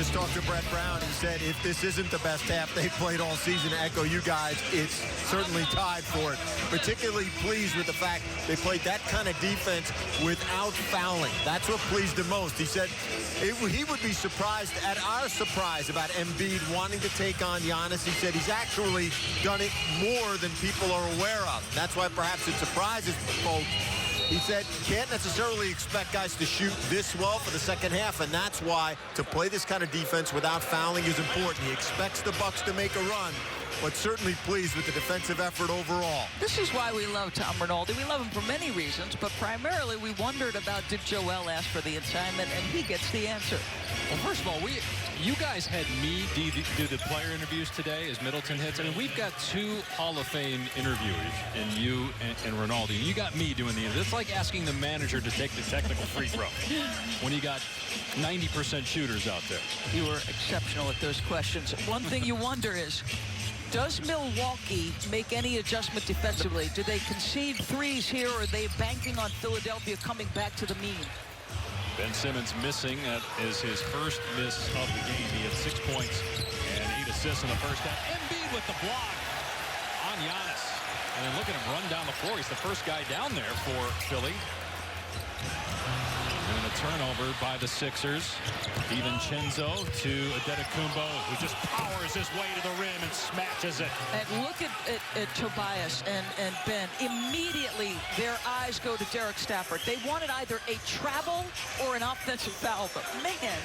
just talked to Brett Brown. He said if this isn't the best half they've played all season, to echo you guys, it's certainly tied for it. Particularly pleased with the fact they played that kind of defense without fouling. That's what pleased him most. He said he would be surprised at our surprise about Embiid wanting to take on Giannis. He said he's actually done it more than people are aware of. That's why perhaps it surprises folks. He said can't necessarily expect guys to shoot this well for the second half, and that's why to play this kind of defense without fouling is important. He expects the Bucks to make a run, but certainly pleased with the defensive effort overall. This is why we love Tom Rinaldi. We love him for many reasons, but primarily we wondered about did Joel ask for the assignment, and he gets the answer. Well, first of all, you guys had me do the player interviews today as Middleton hits. I mean, we've got 2 Hall of Fame interviewers, and you and Rinaldi. You got me doing the interview. It's like asking the manager to take the technical free throw when you got 90% shooters out there. You were exceptional at those questions. One thing you wonder is, does Milwaukee make any adjustment defensively? Do they concede threes here, or are they banking on Philadelphia coming back to the mean? Ben Simmons missing. That is his first miss of the game. He had 6 points and 8 assists in the first half. Embiid with the block on Giannis. And then look at him run down the floor. He's the first guy down there for Philly. And a turnover by the Sixers. DiVincenzo to Antetokounmpo, who just powers his way to the rim and smashes it. And look at Tobias and Ben. Immediately, their eyes go to Derek Stafford. They wanted either a travel or an offensive foul. But, man,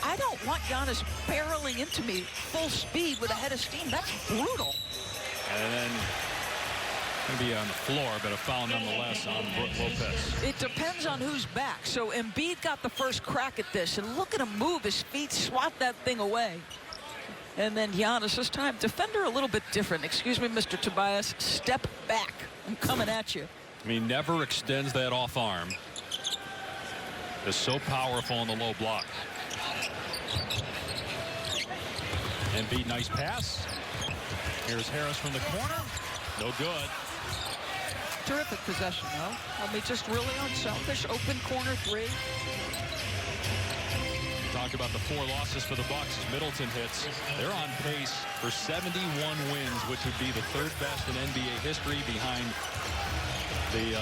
I don't want Giannis barreling into me full speed with a head of steam. That's brutal. And then going to be on the floor, but a foul nonetheless on Brook Lopez. It depends on who's back. So Embiid got the first crack at this, and look at him move his feet, swat that thing away. And then Giannis, this time, defender a little bit different. Excuse me, Mr. Tobias, step back. I'm coming at you. I mean, never extends that off arm. Is so powerful in the low block. Embiid, nice pass. Here's Harris from the corner. No good. Terrific possession, though. I mean, just really unselfish. Open corner 3. Talk about the 4 losses for the Bucks as Middleton hits. They're on pace for 71 wins, which would be the 3rd best in NBA history, behind the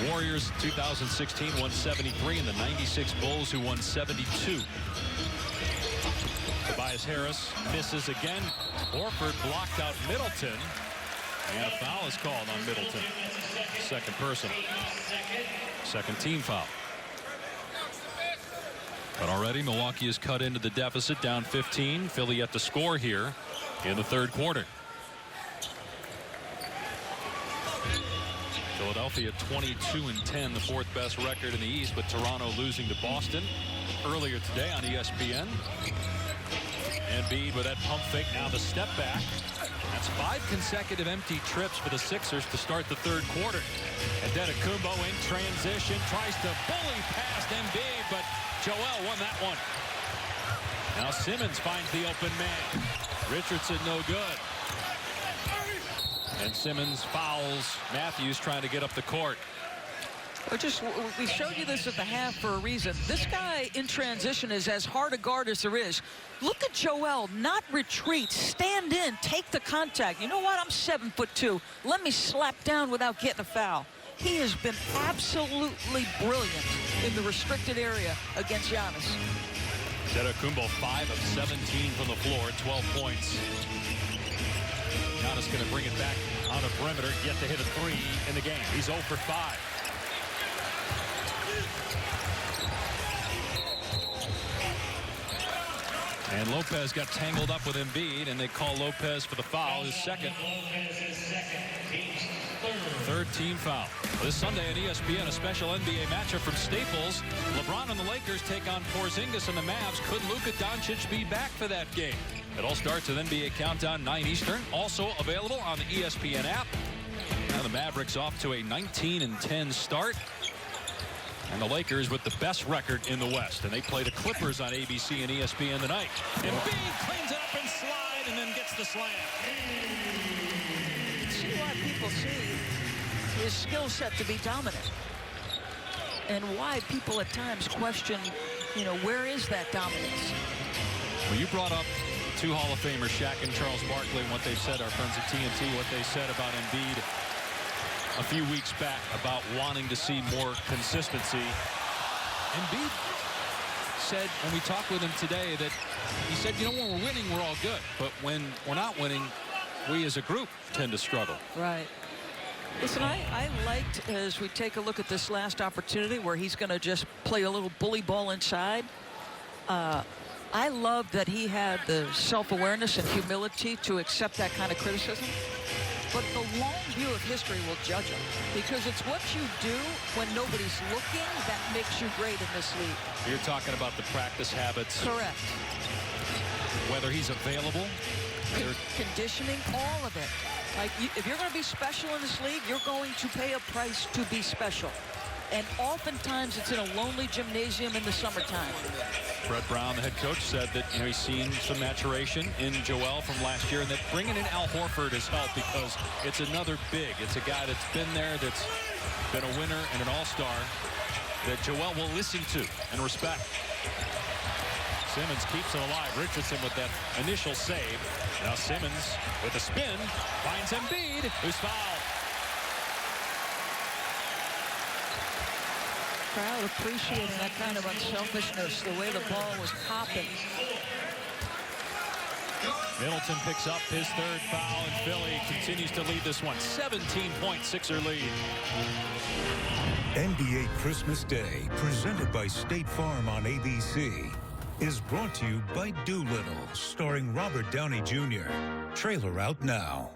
Warriors 2016 won 73 and the 96 Bulls, who won 72. Tobias Harris misses again. Horford blocked out Middleton. And a foul is called on Middleton. Second personal. Second team foul. But already Milwaukee has cut into the deficit, down 15. Philly yet to score here in the 3rd quarter. Philadelphia 22-10, the 4th best record in the East, with Toronto losing to Boston earlier today on ESPN. Embiid with that pump fake, now the step back. That's 5 consecutive empty trips for the Sixers to start the 3rd quarter. Antetokounmpo in transition, tries to bully past Embiid, but Joel won that one. Now Simmons finds the open man. Richardson no good. And Simmons fouls Matthews trying to get up the court. We showed you this at the half for a reason. This guy in transition is as hard a guard as there is. Look at Joel, not retreat, stand in, take the contact. You know what? I'm 7'2". Let me slap down without getting a foul. He has been absolutely brilliant in the restricted area against Giannis. Antetokounmpo 5 of 17 from the floor, 12 points. Giannis going to bring it back on the perimeter, yet to hit a 3 in the game. He's 0 for 5. And Lopez got tangled up with Embiid, and they call Lopez for the foul, his second. 3rd team foul. This Sunday at ESPN, a special NBA matchup from Staples. LeBron and the Lakers take on Porzingis and the Mavs. Could Luka Doncic be back for that game? It all starts with NBA Countdown, 9 Eastern. Also available on the ESPN app. Now the Mavericks off to a 19-10 start. And the Lakers with the best record in the West. And they play the Clippers on ABC and ESPN tonight. Embiid cleans it up and slide and then gets the slam. See why people see his skill set to be dominant. And why people at times question, you know, where is that dominance? Well, you brought up two Hall of Famers, Shaq and Charles Barkley, and what they said, our friends at TNT, what they said about Embiid a few weeks back about wanting to see more consistency. Embiid said, when we talked with him today, that he said, you know, when we're winning, we're all good. But when we're not winning, we as a group tend to struggle. Right. Listen, I liked, as we take a look at this last opportunity where he's going to just play a little bully ball inside. I love that he had the self-awareness and humility to accept that kind of criticism. But the long view of history will judge him, because it's what you do when nobody's looking that makes you great in this league. You're talking about the practice habits. Correct. Whether he's available. Conditioning, all of it. Like, if you're going to be special in this league, you're going to pay a price to be special. And oftentimes it's in a lonely gymnasium in the summertime. Fred Brown, the head coach, said that, you know, he's seen some maturation in Joel from last year, and that bringing in Al Horford has helped because it's another big. It's a guy that's been there, that's been a winner and an all-star that Joel will listen to and respect. Simmons keeps it alive. Richardson with that initial save. Now Simmons with a spin finds Embiid, who's fouled. Crowd appreciating that kind of unselfishness, the way the ball was popping. Middleton picks up his third foul, and Philly continues to lead this one. 17-point Sixer lead. NBA Christmas Day, presented by State Farm on ABC, is brought to you by Doolittle, starring Robert Downey Jr. Trailer out now.